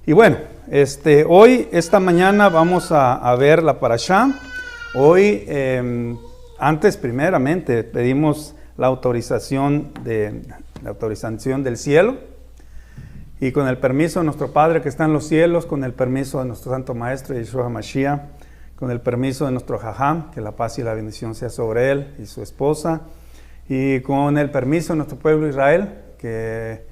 Y bueno, esta mañana vamos a ver la parashá. Hoy, antes primeramente, pedimos la autorización del cielo. Y con el permiso de nuestro Padre que está en los cielos, con el permiso de nuestro Santo Maestro Yeshua HaMashiach, con el permiso de nuestro Jajam, que la paz y la bendición sea sobre él y su esposa, y con el permiso de nuestro pueblo Israel, que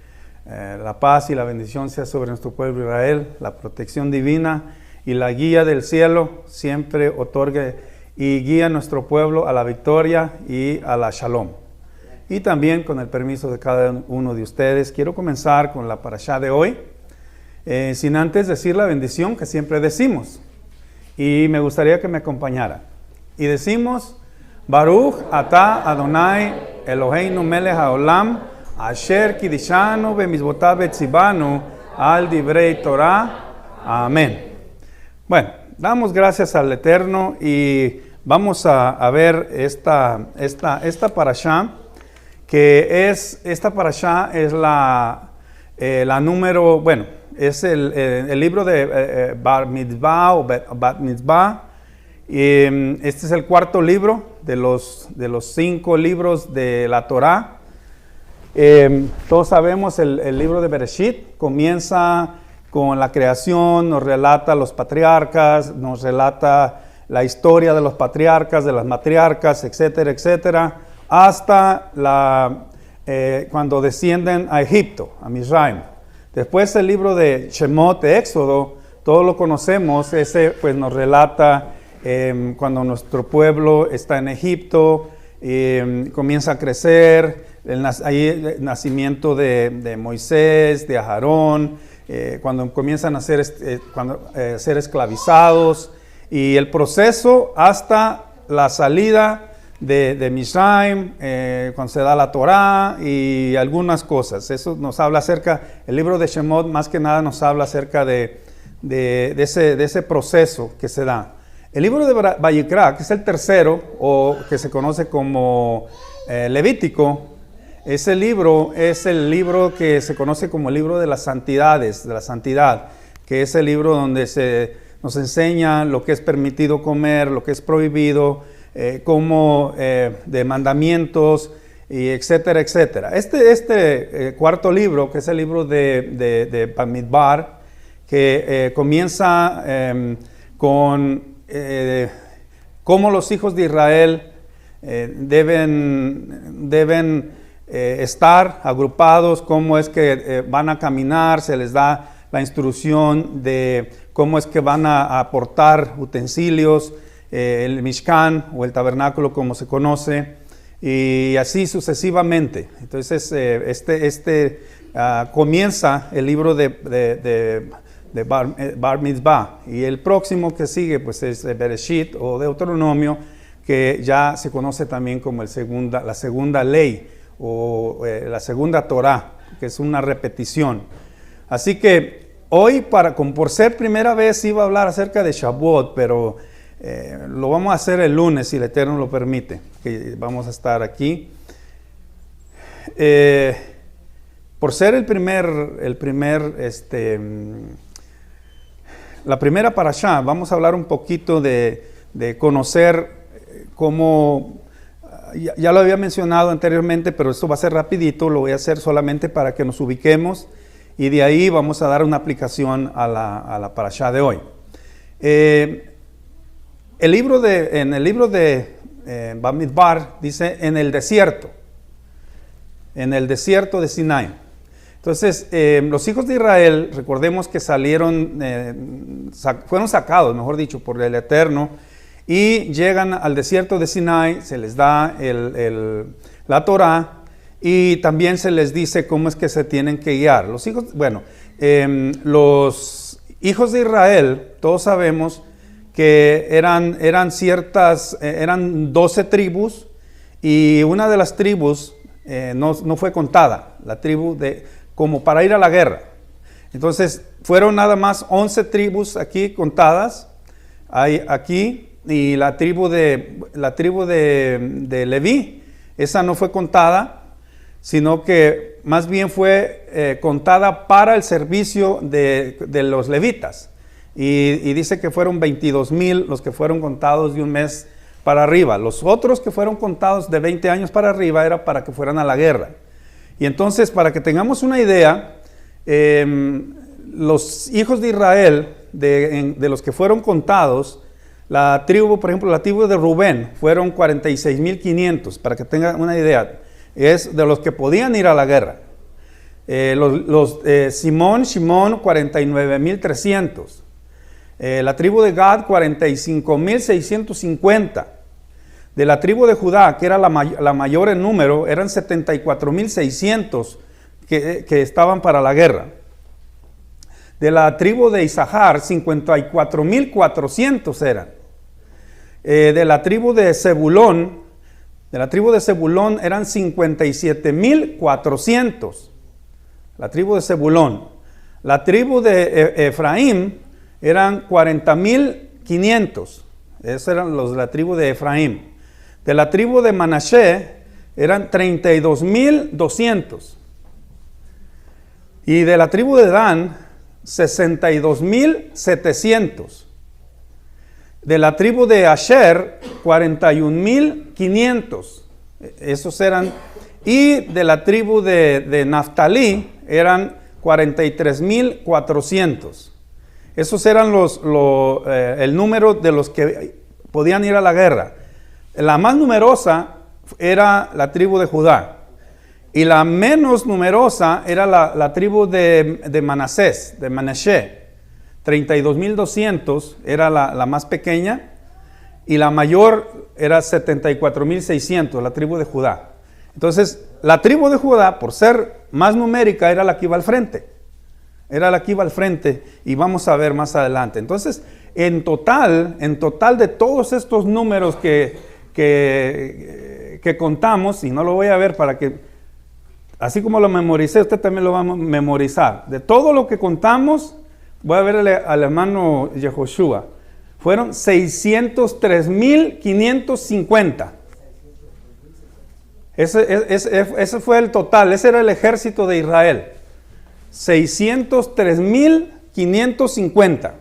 la paz y la bendición sea sobre nuestro pueblo Israel, la protección divina y la guía del cielo siempre otorgue y guía a nuestro pueblo a la victoria y a la shalom. Y también con el permiso de cada uno de ustedes, quiero comenzar con la parashá de hoy, sin antes decir la bendición que siempre decimos. Y me gustaría que me acompañara. Y decimos, Baruch atah Adonai Eloheinu melech haolam, asher kidishanu bemizvotav betzivanu al divrei Torah. Amén. Bueno, damos gracias al Eterno y vamos a ver esta parashá, que esta parashá es la número, bueno, es el libro de Bar Mitzvah o Bat Mitzvah. Este es el cuarto libro de los 5 libros de la Torá. Todos sabemos el libro de Bereshit comienza con la creación, nos relata los patriarcas, nos relata la historia de los patriarcas, de las matriarcas, etcétera, etcétera, hasta cuando descienden a Egipto, a Misraim. Después el libro de Shemot, de Éxodo, todos lo conocemos, ese pues nos relata cuando nuestro pueblo está en Egipto, comienza a crecer, el nacimiento de Moisés, de Aarón, cuando comienzan a ser esclavizados, y el proceso hasta la salida de Misraim, cuando se da la Torá y algunas cosas. Eso nos habla acerca, el libro de Shemot más que nada nos habla acerca de ese proceso que se da. El libro de Vayikra, que es el tercero, o que se conoce como Levítico, ese libro es el libro que se conoce como el libro de las santidades, de la santidad, que es el libro donde nos enseña lo que es permitido comer, lo que es prohibido, de mandamientos, y etcétera, etcétera. Este cuarto libro, que es el libro de Bamidbar, que comienza con cómo los hijos de Israel deben estar agrupados, cómo es que van a caminar, se les da la instrucción de cómo es que van a aportar utensilios, el Mishkan o el tabernáculo como se conoce, y así sucesivamente. Entonces comienza el libro de Bar Mitzvah, y el próximo que sigue pues es Bereshit o Deuteronomio, que ya se conoce también como la segunda ley o la segunda Torá, que es una repetición. Así que hoy, por ser primera vez, iba a hablar acerca de Shavuot, pero lo vamos a hacer el lunes, si el Eterno lo permite, que vamos a estar aquí. Por ser la primera parashá, vamos a hablar un poquito de conocer cómo, ya lo había mencionado anteriormente, pero esto va a ser rapidito, lo voy a hacer solamente para que nos ubiquemos, y de ahí vamos a dar una aplicación a la parashá de hoy. En el libro de Bamidbar dice en el desierto de Sinai. Entonces, los hijos de Israel, recordemos que fueron sacados, mejor dicho, por el Eterno, y llegan al desierto de Sinai, se les da la Torá, y también se les dice cómo es que se tienen que guiar. Los hijos de Israel, todos sabemos que eran 12 tribus, y una de las tribus no fue contada, la tribu como para ir a la guerra. Entonces fueron nada más 11 tribus aquí contadas, hay aquí, y la tribu de Leví, esa no fue contada, sino que más bien fue contada para el servicio de los levitas. Y dice que fueron 22,000 los que fueron contados de un mes para arriba. Los otros que fueron contados de 20 años para arriba era para que fueran a la guerra. Y entonces, para que tengamos una idea, los hijos de Israel, de los que fueron contados, la tribu, por ejemplo, la tribu de Rubén, fueron 46,500, para que tengan una idea. Es de los que podían ir a la guerra. Shimón, 49,300. La tribu de Gad, 45,650. De la tribu de Judá, que era la mayor en número, eran 74,600 que estaban para la guerra. De la tribu de Isahar, 54,400 eran. De la tribu de Zebulón, eran 57,400. La tribu de Zebulón. La tribu de Efraín eran 40,500. Esos eran los de la tribu de Efraín. De la tribu de Manasés eran 32,200. Y de la tribu de Dan, 62,700. De la tribu de Asher, 41,500. Esos eran. Y de la tribu de Naftalí eran 43,400. Esos eran el número de los que podían ir a la guerra. La más numerosa era la tribu de Judá. Y la menos numerosa era la tribu de Manasés, de Manasés. 32,200 era la más pequeña. Y la mayor era 74,600, la tribu de Judá. Entonces, la tribu de Judá, por ser más numérica, era la que iba al frente. Era la que iba al frente, y vamos a ver más adelante. Entonces, en total de todos estos números que contamos, y no lo voy a ver para que, así como lo memoricé, usted también lo va a memorizar. De todo lo que contamos, voy a verle al hermano Yehoshua, fueron 603,550. Ese fue el total, ese era el ejército de Israel. 603,550.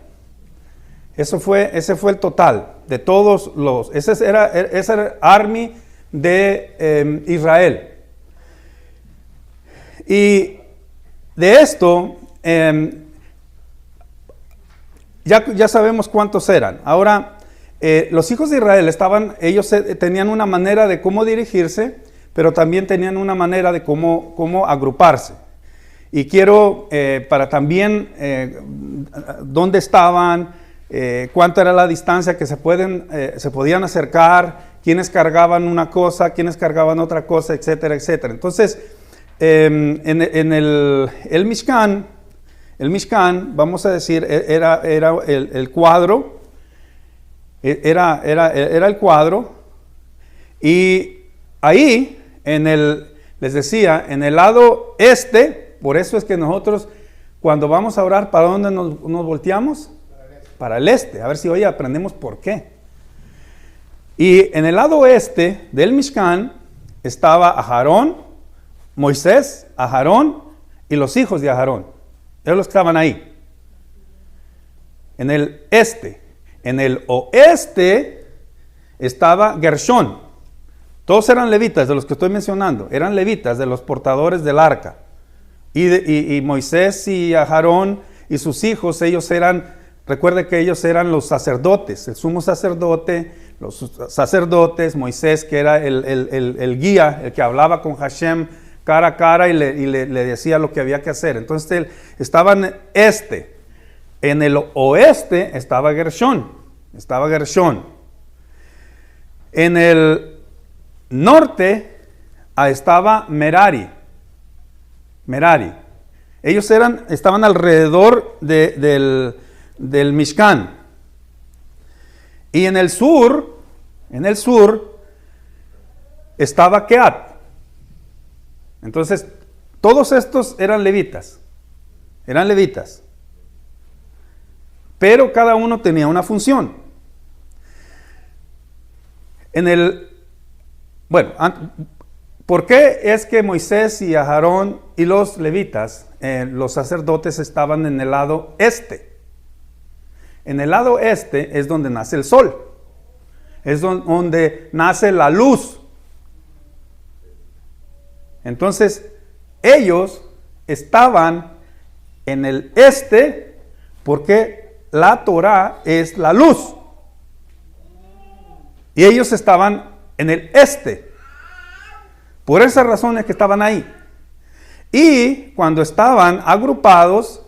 Ese fue el total de todos los. Ese era el army de Israel. Y de esto, ya sabemos cuántos eran. Ahora, los hijos de Israel ellos tenían una manera de cómo dirigirse, pero también tenían una manera de cómo agruparse. Y quiero, para también, dónde estaban, cuánto era la distancia que se podían acercar, quiénes cargaban una cosa, quiénes cargaban otra cosa, etcétera, etcétera. Entonces, en el Mishkan, vamos a decir, era el cuadro, era el cuadro, y ahí, les decía, en el lado este, por eso es que nosotros, cuando vamos a orar, ¿para dónde nos volteamos? Para el este. A ver si hoy aprendemos por qué. Y en el lado este del Mishkan estaba Aarón, Moisés, Aarón y los hijos de Aarón. Ellos los que estaban ahí. En el este. En el oeste estaba Gershón. Todos eran levitas de los que estoy mencionando. Eran levitas de los portadores del arca. Y Moisés y Aarón y sus hijos, recuerde que ellos eran los sacerdotes, el sumo sacerdote, los sacerdotes, Moisés que era el guía, el que hablaba con Hashem cara a cara y le decía lo que había que hacer. Entonces estaban en el oeste estaba Gershón. En el norte estaba Merari. Ellos estaban alrededor del Mishkan. Y en el sur estaba Keat. Entonces, todos estos eran levitas. Pero cada uno tenía una función. ¿Por qué es que Moisés y Aarón y los levitas, los sacerdotes, estaban en el lado este? En el lado este es donde nace el sol. Es donde nace la luz. Entonces, ellos estaban en el este porque la Torah es la luz. Y ellos estaban en el este. Por esa razón es que estaban ahí. Y cuando estaban agrupados,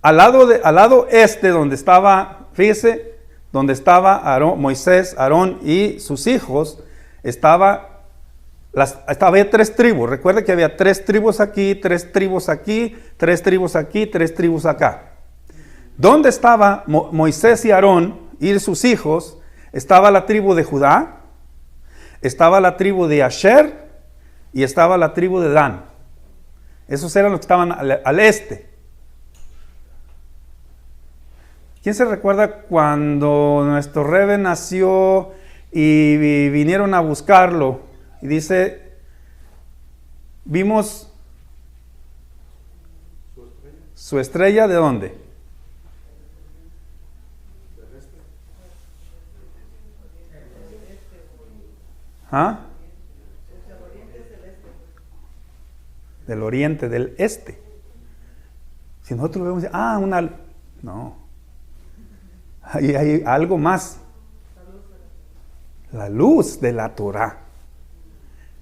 al lado este, donde estaba, fíjese, donde estaba Moisés, Aarón y sus hijos, había 3 tribus. Recuerde que había 3 tribus aquí, 3 tribus aquí, 3 tribus aquí, 3 tribus acá. Donde estaba Moisés y Aarón y sus hijos, estaba la tribu de Judá, estaba la tribu de Asher y estaba la tribu de Dan. Esos eran los que estaban al este. ¿Quién se recuerda cuando nuestro Rebbe nació y vinieron a buscarlo? Y dice, vimos su estrella, ¿de dónde? ¿Ah? Del oriente, del este. Si nosotros lo vemos, no. Hay algo más. La luz de la Torah.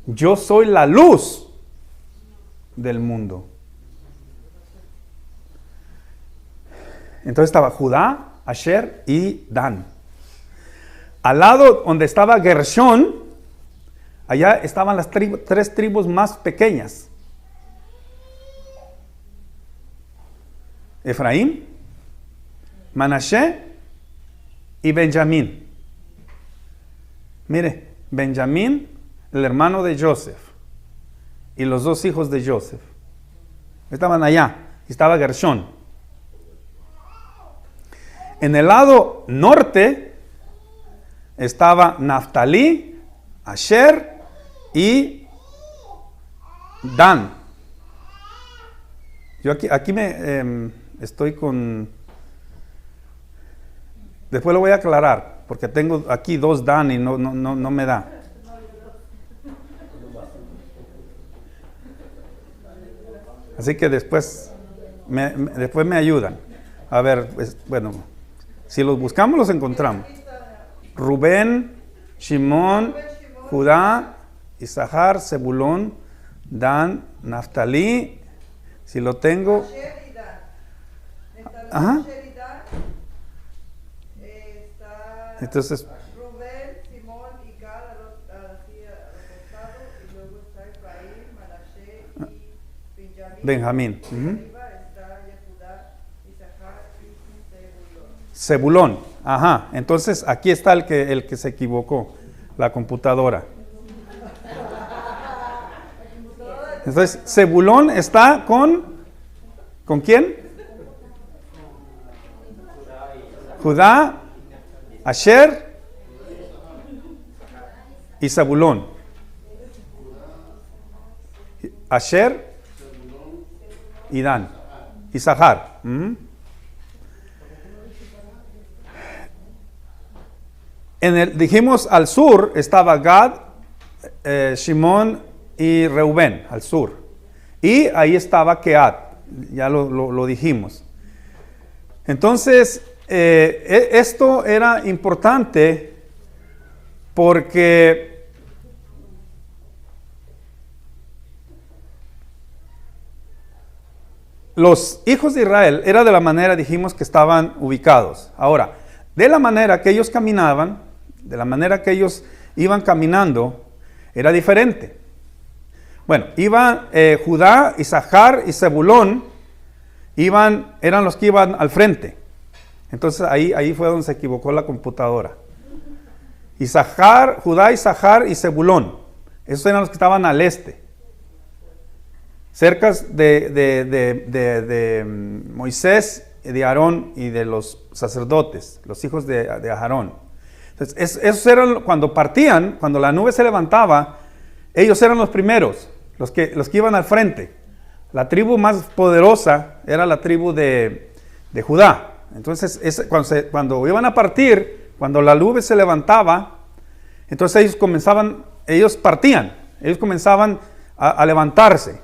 Yo soy la luz del mundo. Entonces estaba Judá, Asher y Dan. Al lado donde estaba Gershón, allá estaban las 3 tribus más pequeñas. Efraín, Manashe y Benjamín. Mire, Benjamín, el hermano de Joseph, y los 2 hijos de Joseph. Estaban allá, y estaba Gershón. En el lado norte estaba Naftalí, Asher y Dan. Yo aquí estoy con... Después lo voy a aclarar, porque tengo aquí 2 Dan y no me da. Así que después me ayudan. A ver, bueno, si los buscamos los encontramos. Rubén, Shimón, Judá, Isahar, Zebulón, Dan, Naftalí. Si lo tengo. Ajá. Entonces, Rubén, Simón y Gad a los costados, y luego está Efraín, Manashe y Benjamín. Arriba está Yehudá, Isahar y Zebulón. Ajá. Entonces aquí está el que se equivocó, la computadora. Entonces Zebulón está ¿con quién? Judá, Asher y Zebulón. Asher y Dan. Isahar. Dijimos al sur estaba Gad, Shimón y Reubén, al sur. Y ahí estaba Keat, ya lo dijimos. Entonces, esto era importante porque los hijos de Israel era de la manera, dijimos, que estaban ubicados. Ahora, de la manera que ellos caminaban, de la manera que ellos iban caminando, era diferente. Bueno, iban Judá, Isahar y Zebulón, eran los que iban al frente. Entonces ahí fue donde se equivocó la computadora. Judá, Isahar y Zebulón. Esos eran los que estaban al este. Cerca de Moisés, de Aarón y de los sacerdotes, los hijos de Aarón. Entonces, esos eran cuando partían, cuando la nube se levantaba, ellos eran los primeros, los que iban al frente. La tribu más poderosa era la tribu de Judá. Entonces, cuando iban a partir, cuando la nube se levantaba, entonces ellos partían, ellos comenzaban a levantarse.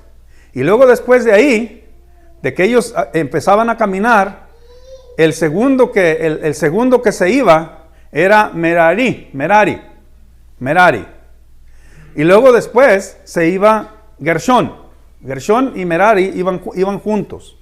Y luego después de ahí, de que ellos empezaban a caminar, el segundo que se iba era Merari. Y luego después se iba Gershón. Gershón y Merari iban juntos.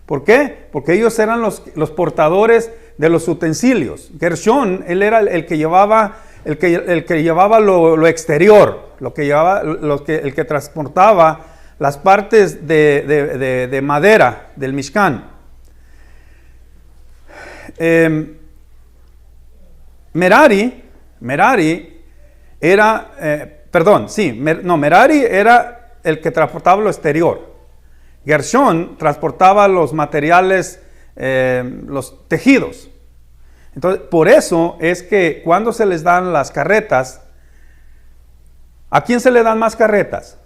¿Por qué? Porque ellos eran los portadores de los utensilios. Gershón, él era el que llevaba lo exterior, el que transportaba las partes de madera del Mishkan. Merari era, Merari era el que transportaba lo exterior. Gershón transportaba los materiales, los tejidos. Entonces, por eso es que cuando se les dan las carretas, ¿a quién se le dan más carretas?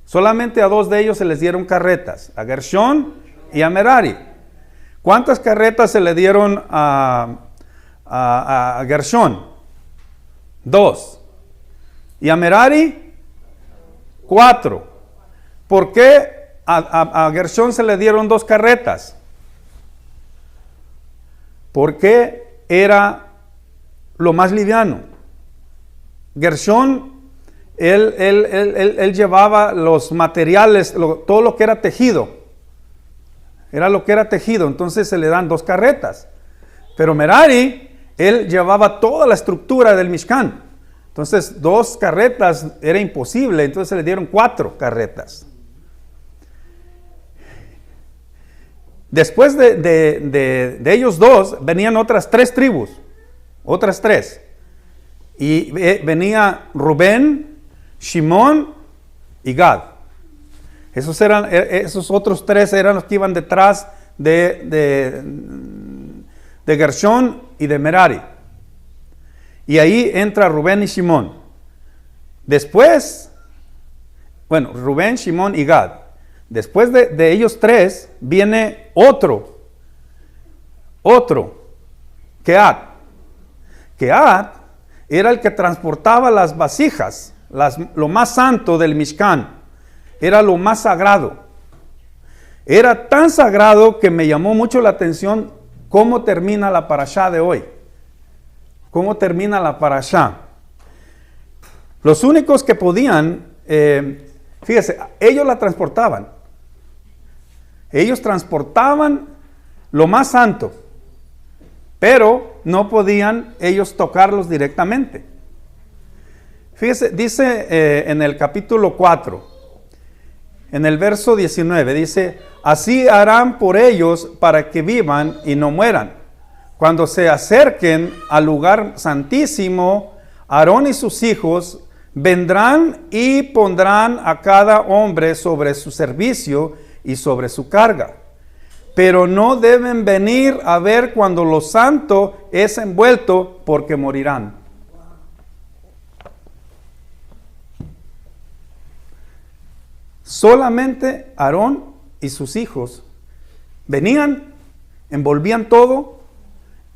Solamente a dos de ellos se les dieron carretas, a Gershón y a Merari. ¿Cuántas carretas se le dieron a Gershón? 2. ¿Y a Merari? 4. ¿Por qué a Gershón se le dieron 2 carretas? Porque era lo más liviano. Gershón, él llevaba los materiales, todo lo que era tejido. Era lo que era tejido, entonces se le dan 2 carretas. Pero Merari, él llevaba toda la estructura del Mishkan. Entonces 2 carretas era imposible, entonces se le dieron 4 carretas. Después de ellos 2, venían otras 3 tribus, otras 3. Y venía Rubén, Shimón y Gad. Esos otros 3 eran los que iban detrás de Gershón y de Merari. Y ahí entra Rubén y Shimón. Después, Rubén, Shimón y Gad. Después de ellos 3 viene otro, Kehat. Kehat era el que transportaba las vasijas, lo más santo del Mishkan. Era lo más sagrado. Era tan sagrado que me llamó mucho la atención cómo termina la parashá de hoy. ¿Cómo termina la parashá? Los únicos que podían, fíjese, ellos la transportaban. Ellos transportaban lo más santo, pero no podían ellos tocarlos directamente. Fíjese, dice en el capítulo 4, en el verso 19, dice: así harán por ellos para que vivan y no mueran. Cuando se acerquen al lugar santísimo, Aarón y sus hijos vendrán y pondrán a cada hombre sobre su servicio y sobre su carga. Pero no deben venir a ver cuando lo santo es envuelto, porque morirán. Solamente Aarón y sus hijos venían, envolvían todo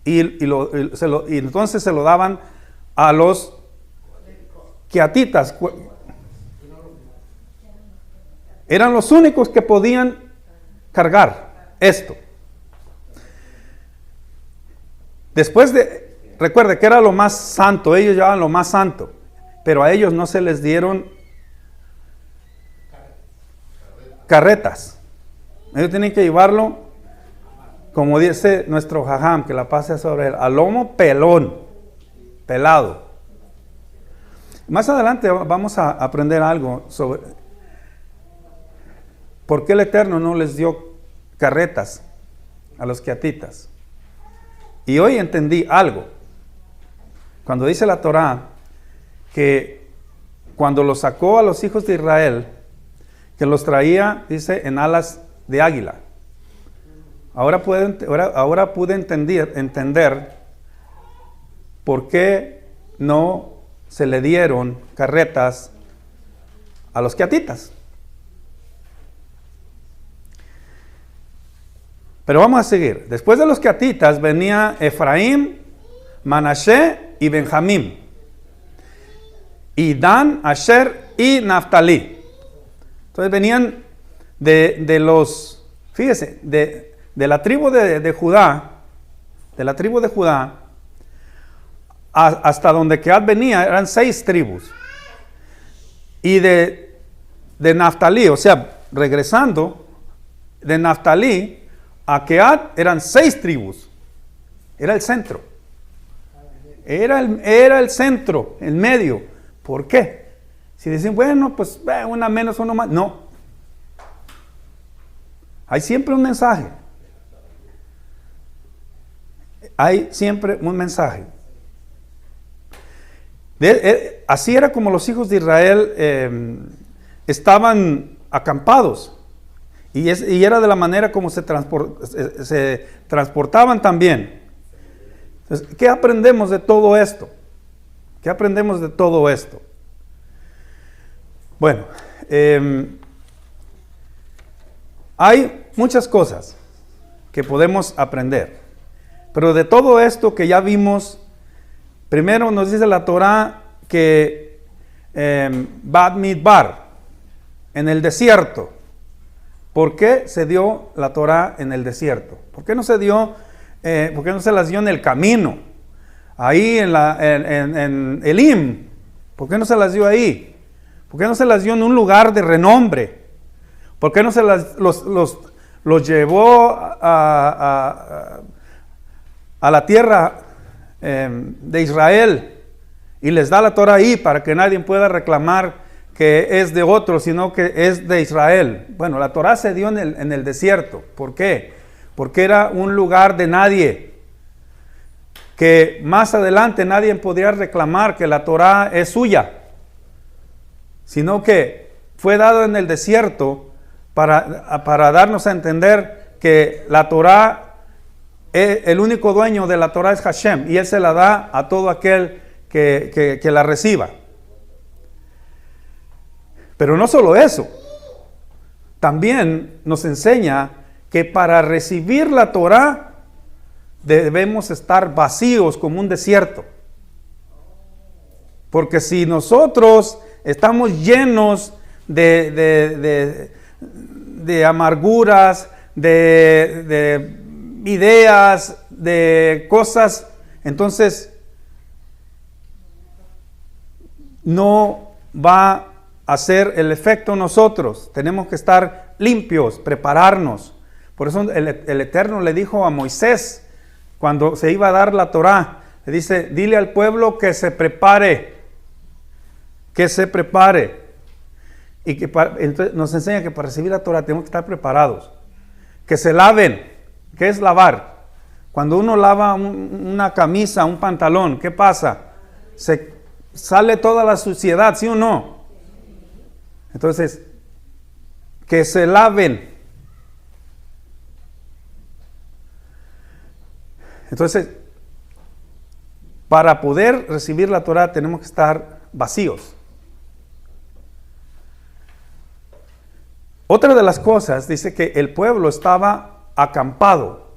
y entonces se lo daban a los queatitas. Eran los únicos que podían cargar esto. Después recuerde que era lo más santo, ellos llevaban lo más santo, pero a ellos no se les dieron carretas. Ellos tienen que llevarlo, como dice nuestro jajam, que la pase sobre él, al lomo pelado. Más adelante vamos a aprender algo sobre por qué el Eterno no les dio carretas a los queatitas. Y hoy entendí algo. Cuando dice la Torá que cuando los sacó a los hijos de Israel, que los traía, dice, en alas de águila. Ahora pude entender por qué no se le dieron carretas a los queatitas. Pero vamos a seguir. Después de los queatitas venía Efraín, Manashe y Benjamín. Y Dan, Asher y Naftalí. Entonces venían de los, fíjese, de la tribu de Judá, de la tribu de Judá, hasta donde Kehat venía, eran 6 tribus. Y de Naftalí, o sea, regresando, de Naftalí a Kehat eran 6 tribus. Era el centro. Era el centro, el medio. ¿Por qué? Si dicen, bueno, pues una menos, uno más. No. Hay siempre un mensaje. Hay siempre un mensaje. Así era como los hijos de Israel estaban acampados. Y era de la manera como se transportaban también. Entonces, ¿qué aprendemos de todo esto? ¿Qué aprendemos de todo esto? Bueno, hay muchas cosas que podemos aprender. Pero de todo esto que ya vimos, primero nos dice la Torah que Bad Midbar, en el desierto. ¿Por qué se dio la Torah en el desierto? ¿Por qué no se las dio en el camino? Ahí en Elim. ¿Por qué no se las dio ahí? ¿Por qué no se las dio en un lugar de renombre? ¿Por qué no se los llevó a la tierra de Israel y les da la Torah ahí para que nadie pueda reclamar que es de otro, sino que es de Israel? Bueno, la Torah se dio en el desierto. ¿Por qué? Porque era un lugar de nadie, que más adelante nadie podría reclamar que la Torah es suya, sino que fue dado en el desierto para darnos a entender que la Torah, el único dueño de la Torah es Hashem, y Él se la da a todo aquel que la reciba. Pero no solo eso, también nos enseña que para recibir la Torah debemos estar vacíos como un desierto. Porque si nosotros estamos llenos de amarguras, de ideas, de cosas, entonces no va a hacer el efecto nosotros. Tenemos que estar limpios, prepararnos. Por eso el Eterno le dijo a Moisés, cuando se iba a dar la Torah, le dice, dile al pueblo que se prepare, y que entonces nos enseña que para recibir la Torah tenemos que estar preparados, que se laven. ¿Qué es lavar? Cuando uno lava una camisa, un pantalón, ¿qué pasa? Se sale toda la suciedad, ¿sí o no? Entonces, que se laven. Entonces, para poder recibir la Torah tenemos que estar vacíos. Otra de las cosas, dice que el pueblo estaba acampado,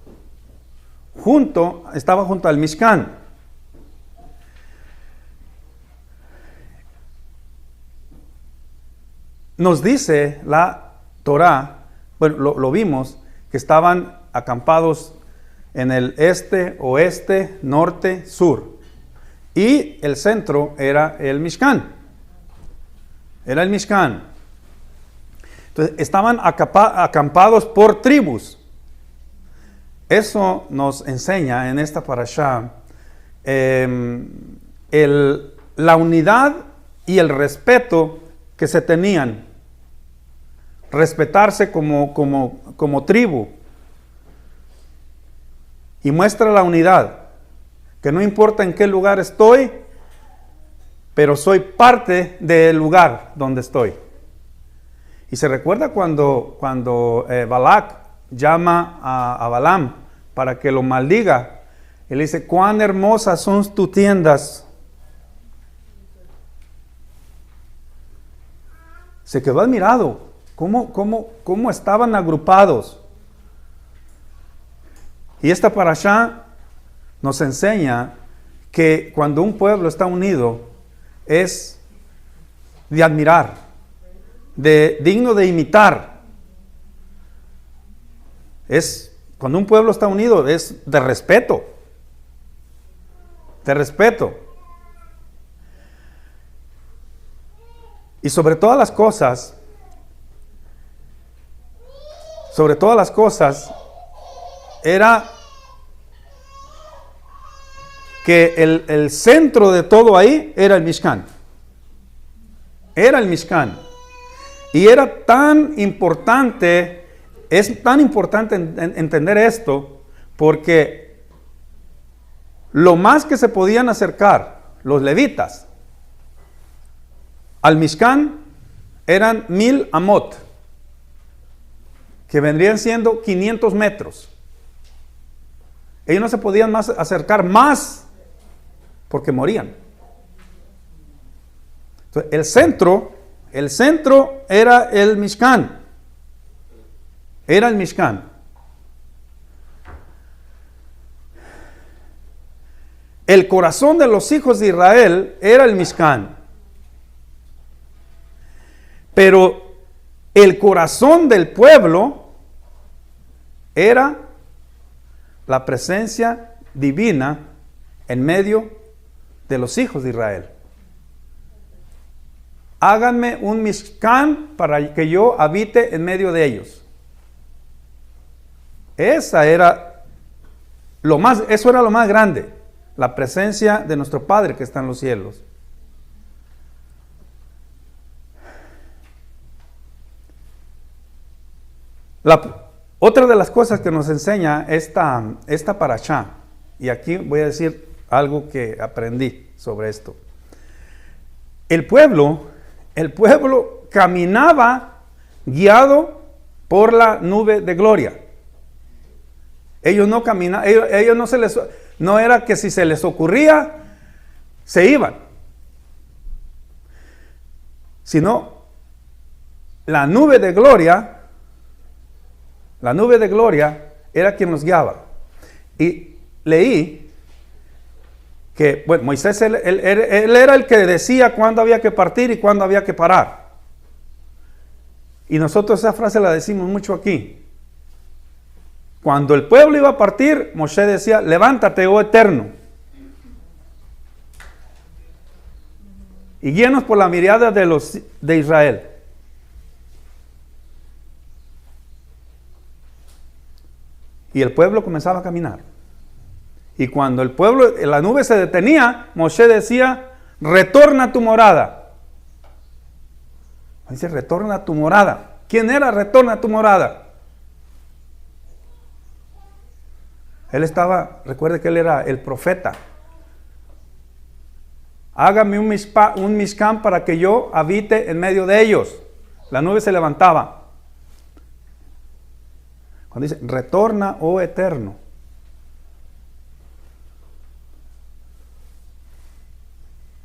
estaba junto al Mishkan. Nos dice la Torah, bueno, lo vimos, que estaban acampados en el este, oeste, norte, sur. Y el centro era el Mishkan. Era el Mishkan. Entonces, estaban acampados por tribus. Eso nos enseña en esta parashá la unidad y el respeto que se tenían. Respetarse como tribu. Y muestra la unidad. Que no importa en qué lugar estoy, pero soy parte del lugar donde estoy. Y se recuerda cuando Balak llama a Balaam para que lo maldiga. Él dice, cuán hermosas son tus tiendas. se quedó admirado cómo estaban agrupados. Y esta parashá nos enseña que cuando un pueblo está unido es de admirar, digno de imitar. Cuando un pueblo está unido es de respeto. De respeto. Y sobre todas las cosas, era que el centro de todo ahí era el Mishkan. Era el Mishkan. Y era tan importante, es tan importante entender esto, porque lo más que se podían acercar los levitas al Mishkan eran 1000 amot, que vendrían siendo 500 metros. Ellos no se podían más acercar más porque morían. Entonces, el centro era el Mishkan. Era el Mishkan. El corazón de los hijos de Israel era el Mishkan. Pero el corazón del pueblo era la presencia divina en medio de los hijos de Israel. Háganme un Mishkan para que yo habite en medio de ellos. Eso era lo más grande, la presencia de nuestro Padre que está en los cielos. Otra de las cosas que nos enseña esta parashá, y aquí voy a decir algo que aprendí sobre esto. El pueblo caminaba guiado por la nube de gloria. Ellos no caminaban, no era que si se les ocurría, se iban. Sino la nube de gloria era quien nos guiaba. Y leí que, bueno, Moisés, él era el que decía cuándo había que partir y cuándo había que parar. Y nosotros esa frase la decimos mucho aquí. Cuando el pueblo iba a partir, Moshe decía, levántate, oh Eterno, y guíanos por la mirada de Israel. Y el pueblo comenzaba a caminar. Y cuando la nube se detenía, Moshe decía, retorna a tu morada. Dice, retorna a tu morada. ¿Quién era? Retorna a tu morada. Recuerde que él era el profeta. Hágame un Mishkan para que yo habite en medio de ellos. La nube se levantaba. Cuando dice, retorna, oh Eterno.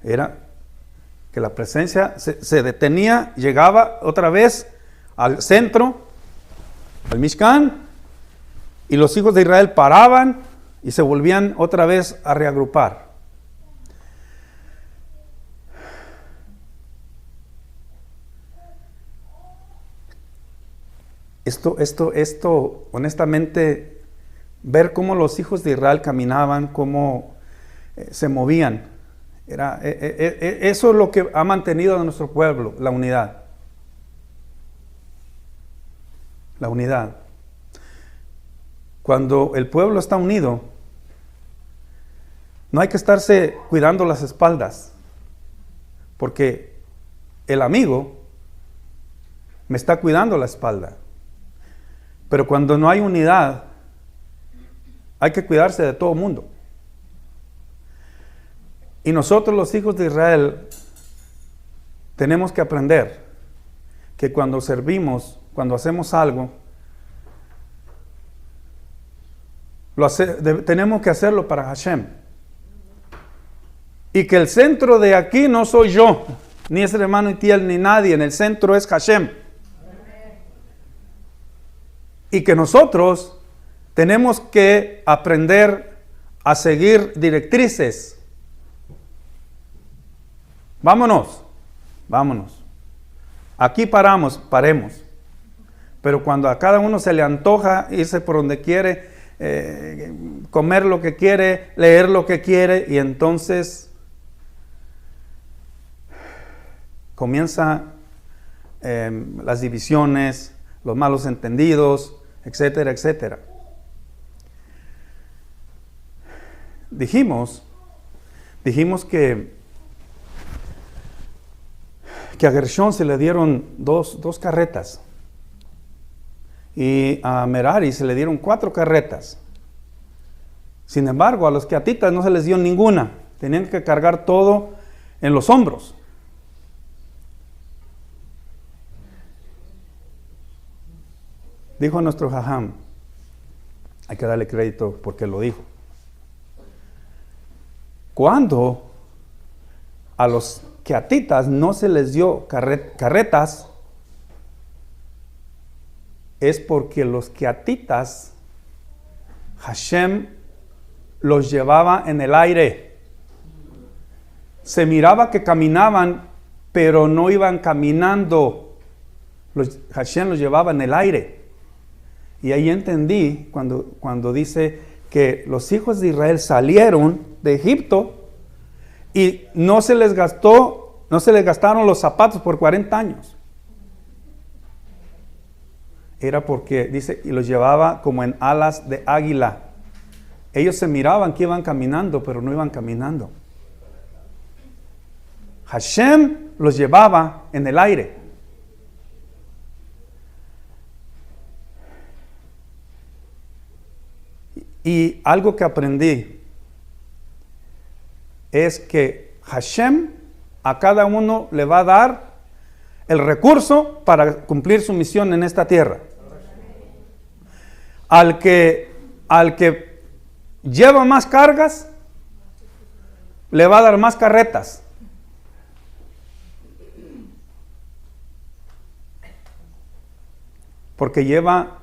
Era que la presencia se detenía, llegaba otra vez al centro, al Mishkan, y los hijos de Israel paraban y se volvían otra vez a reagrupar. Esto, honestamente, ver cómo los hijos de Israel caminaban, cómo se movían, eso es lo que ha mantenido a nuestro pueblo, la unidad. La unidad. Cuando el pueblo está unido, no hay que estarse cuidando las espaldas, porque el amigo me está cuidando la espalda. Pero cuando no hay unidad, hay que cuidarse de todo mundo. Y nosotros, los hijos de Israel, tenemos que aprender que cuando servimos, cuando hacemos algo, tenemos que hacerlo para Hashem. Y que el centro de aquí no soy yo, ni es hermano Itiel, ni nadie. En el centro es Hashem. Y que nosotros tenemos que aprender a seguir directrices. Vámonos. Aquí paremos. Pero cuando a cada uno se le antoja irse por donde quiere, comer lo que quiere, leer lo que quiere, y entonces comienza las divisiones, los malos entendidos, etcétera, etcétera. Dijimos que a Gershón se le dieron dos carretas y a Merari se le dieron 4 carretas. Sin embargo, a los queatitas no se les dio ninguna. Tenían que cargar todo en los hombros. Dijo nuestro Jajam, hay que darle crédito porque lo dijo. Cuando a los queatitas no se les dio carretas, es porque los queatitas, Hashem los llevaba en el aire. Se miraba que caminaban, pero no iban caminando. Hashem los llevaba en el aire. Y ahí entendí cuando dice que los hijos de Israel salieron de Egipto y no se les gastaron los zapatos por 40 años. Era porque, dice, y los llevaba como en alas de águila. Ellos se miraban que iban caminando, pero no iban caminando. Hashem los llevaba en el aire. Y algo que aprendí es que Hashem a cada uno le va a dar el recurso para cumplir su misión en esta tierra. Al que lleva más cargas, le va a dar más carretas. Porque lleva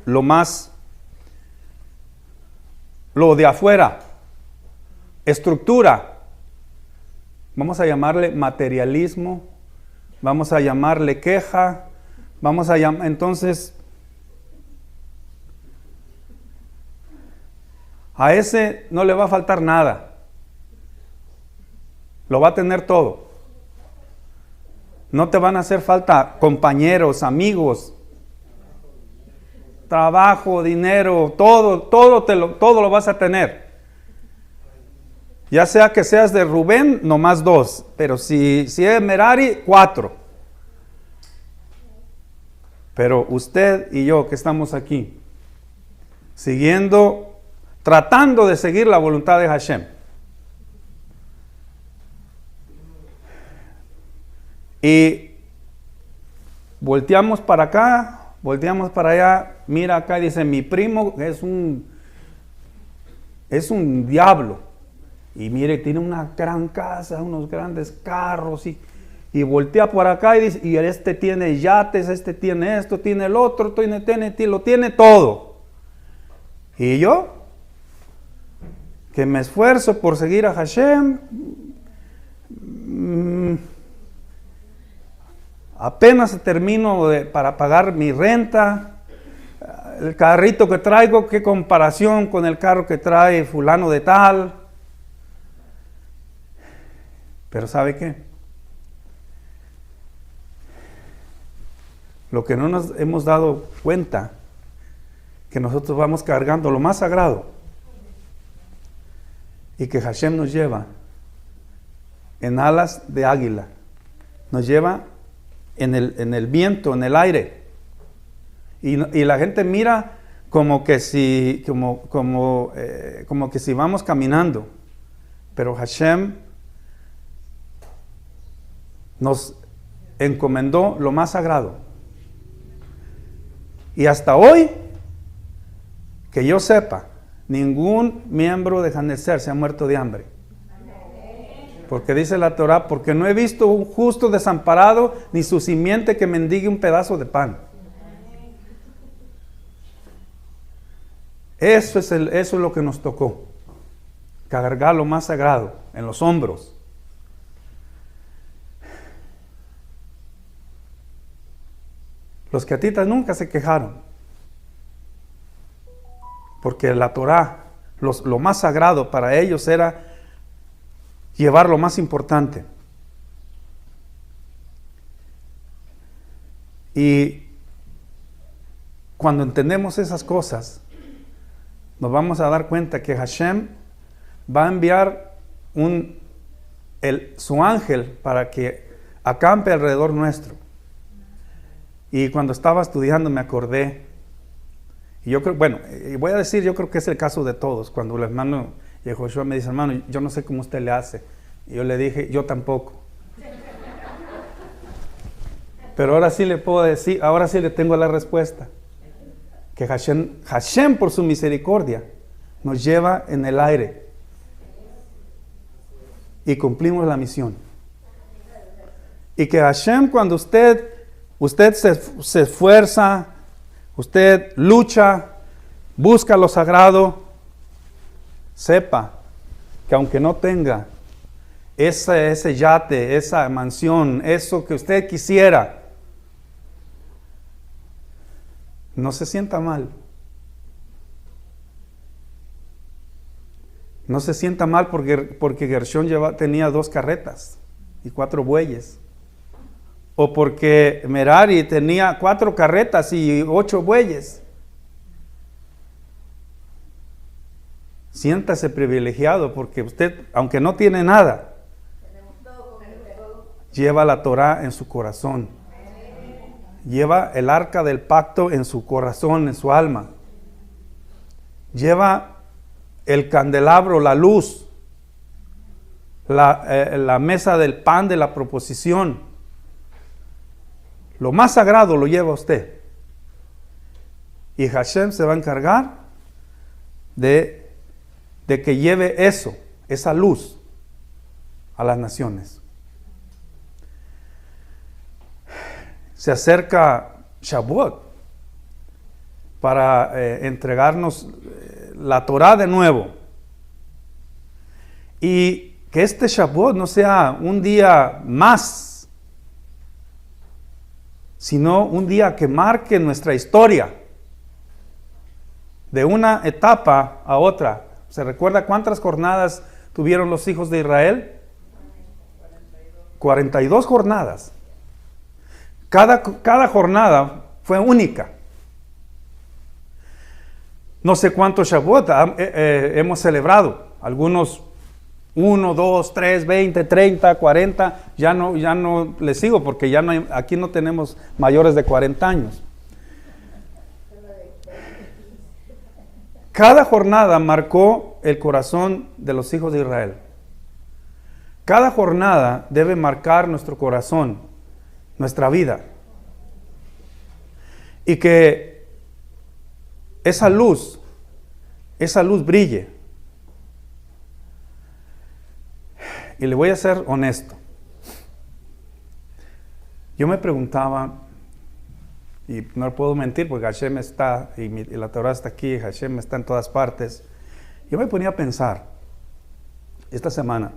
lo de afuera, estructura. Vamos a llamarle materialismo, vamos a llamarle queja, entonces a ese no le va a faltar nada, lo va a tener todo. No te van a hacer falta compañeros, amigos, trabajo, dinero, todo lo vas a tener. Ya sea que seas de Rubén, nomás 2, pero si es Merari, 4. Pero usted y yo que estamos aquí, tratando de seguir la voluntad de Hashem. Y volteamos para acá, volteamos para allá, mira acá, dice, mi primo es un diablo. Y mire, tiene una gran casa, unos grandes carros, y voltea por acá y dice, y este tiene yates, este tiene esto, tiene el otro, lo tiene todo. Y yo, que me esfuerzo por seguir a Hashem, apenas termino para pagar mi renta, el carrito que traigo, qué comparación con el carro que trae fulano de tal. Pero ¿sabe qué? Lo que no nos hemos dado cuenta, que nosotros vamos cargando lo más sagrado y que Hashem nos lleva en alas de águila, nos lleva en el viento, en el aire, y la gente mira como que si vamos caminando, pero Hashem nos encomendó lo más sagrado. Y hasta hoy, que yo sepa, ningún miembro de Haneser se ha muerto de hambre. Porque dice la Torah, porque no he visto un justo desamparado, ni su simiente que mendigue un pedazo de pan. Eso es lo que nos tocó. Cargar lo más sagrado en los hombros. Los queatitas nunca se quejaron. Porque la Torah, lo más sagrado para ellos era llevar lo más importante. Y cuando entendemos esas cosas, nos vamos a dar cuenta que Hashem va a enviar su ángel para que acampe alrededor nuestro. Y cuando estaba estudiando me acordé, y yo creo, bueno, voy a decir, yo creo que es el caso de todos. Cuando el hermano Yehoshua me dice, hermano, yo no sé cómo usted le hace. Y yo le dije, yo tampoco. Pero ahora sí le puedo decir, ahora sí le tengo la respuesta. Que Hashem por su misericordia nos lleva en el aire y cumplimos la misión. Y que Hashem, cuando usted se esfuerza, usted lucha, busca lo sagrado, sepa que aunque no tenga ese yate, esa mansión, eso que usted quisiera, no se sienta mal. No se sienta mal porque Gershón tenía 2 carretas y 4 bueyes. O porque Merari tenía 4 carretas y 8 bueyes. Siéntase privilegiado porque usted, aunque no tiene nada, lleva la Torah en su corazón. Lleva el arca del pacto en su corazón, en su alma. Lleva el candelabro, la luz, la mesa del pan de la proposición. Lo más sagrado lo lleva usted. Y Hashem se va a encargar de que lleve esa luz a las naciones. Se acerca Shavuot para entregarnos la Torah de nuevo. Y que este Shavuot no sea un día más, sino un día que marque nuestra historia de una etapa a otra. ¿Se recuerda cuántas jornadas tuvieron los hijos de Israel? 42 jornadas. Cada jornada fue única. No sé cuántos Shavuot hemos celebrado. Algunos 1, 2, 3, 20, 30, 40. Ya no les sigo porque aquí no tenemos mayores de 40 años. Cada jornada marcó el corazón de los hijos de Israel. Cada jornada debe marcar nuestro corazón, nuestra vida. Y que esa luz brille. Y le voy a ser honesto. Yo me preguntaba, y no puedo mentir porque Hashem está, y la Torah está aquí, Hashem está en todas partes. Yo me ponía a pensar, esta semana,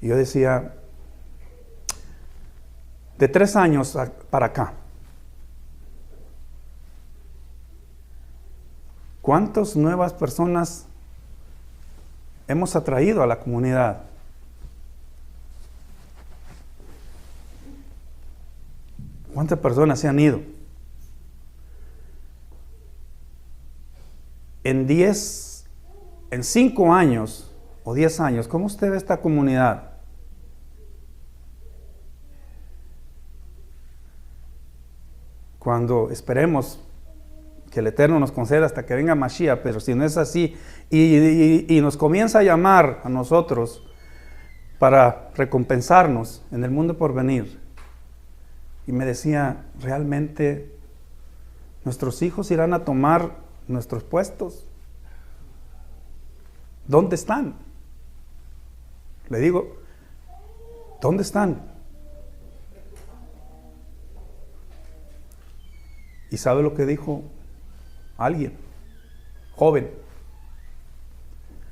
y yo decía, de 3 años para acá, ¿cuántas nuevas personas hemos atraído a la comunidad? ¿Cuántas personas se han ido? En 5 años o 10 años, ¿cómo usted ve esta comunidad? Cuando esperemos que el Eterno nos conceda hasta que venga Mashiach, pero si no es así, y nos comienza a llamar a nosotros para recompensarnos en el mundo por venir. Y me decía, ¿realmente nuestros hijos irán a tomar nuestros puestos? ¿Dónde están? Le digo, ¿dónde están? ¿Y sabe lo que dijo alguien? Joven.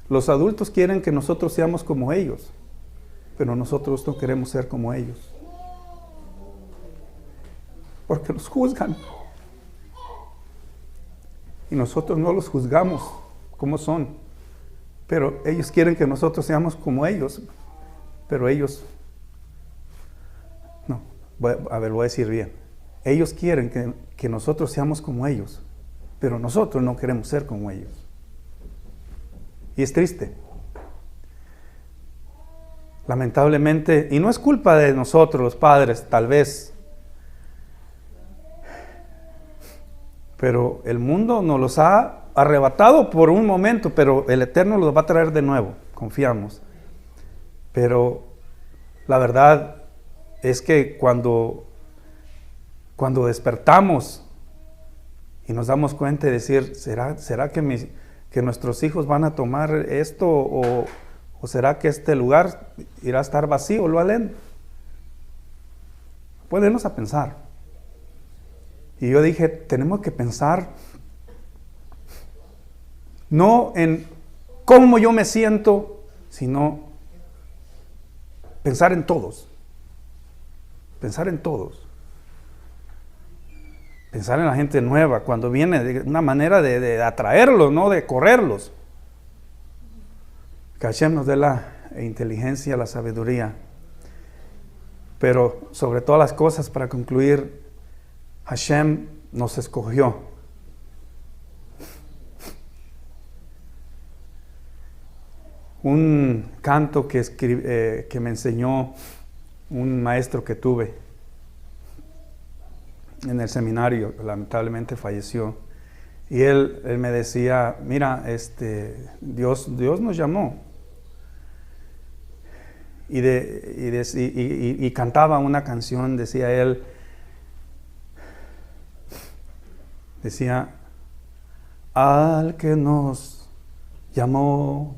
Los adultos quieren que nosotros seamos como ellos, pero nosotros no queremos ser como ellos. Porque los juzgan. Y nosotros no los juzgamos como son. Pero ellos quieren que nosotros seamos como ellos. Pero ellos... No, lo voy a decir bien. Ellos quieren que nosotros seamos como ellos. Pero nosotros no queremos ser como ellos. Y es triste. Lamentablemente, y no es culpa de nosotros los padres, tal vez. Pero el mundo nos los ha arrebatado por un momento, pero el Eterno los va a traer de nuevo, confiamos. Pero la verdad es que cuando despertamos y nos damos cuenta de decir, ¿será que nuestros hijos van a tomar esto o será que este lugar irá a estar vacío? ¿Lo alén? Ponernos a pensar. Y yo dije, tenemos que pensar no en cómo yo me siento, sino pensar en todos. Pensar en todos. Pensar en la gente nueva, cuando viene de una manera de atraerlos, no de correrlos. Que Hashem nos dé la inteligencia, la sabiduría. Pero sobre todas las cosas, para concluir, Hashem nos escogió. Un canto que me enseñó un maestro que tuve en el seminario, lamentablemente falleció, y él me decía, mira, Dios nos llamó, y cantaba una canción, decía él, al que nos llamó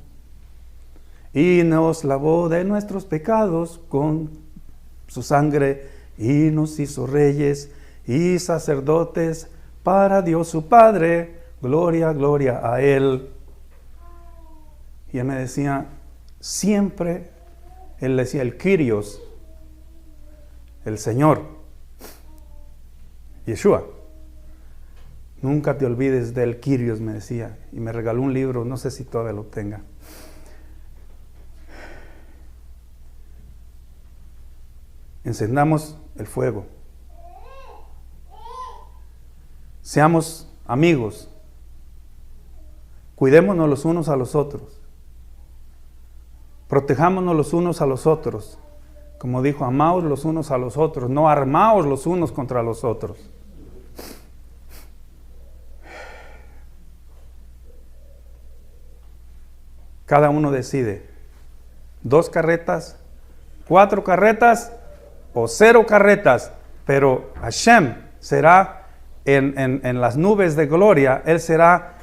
y nos lavó de nuestros pecados con su sangre y nos hizo reyes y sacerdotes para Dios su Padre, gloria, gloria a Él. Y él me decía, siempre, él decía el Kyrios, el Señor, Yeshua. Nunca te olvides del Kyrios, me decía, y me regaló un libro, no sé si todavía lo tenga. Encendamos el fuego. Seamos amigos. Cuidémonos los unos a los otros. Protejámonos los unos a los otros. Como dijo, amaos los unos a los otros, no armaos los unos contra los otros. Cada uno decide, 2 carretas, 4 carretas o 0 carretas, pero Hashem será en las nubes de gloria. Él será,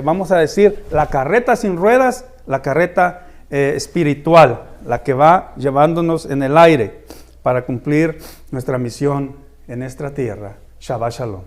vamos a decir, la carreta sin ruedas, la carreta espiritual, la que va llevándonos en el aire para cumplir nuestra misión en esta tierra. Shabbat Shalom.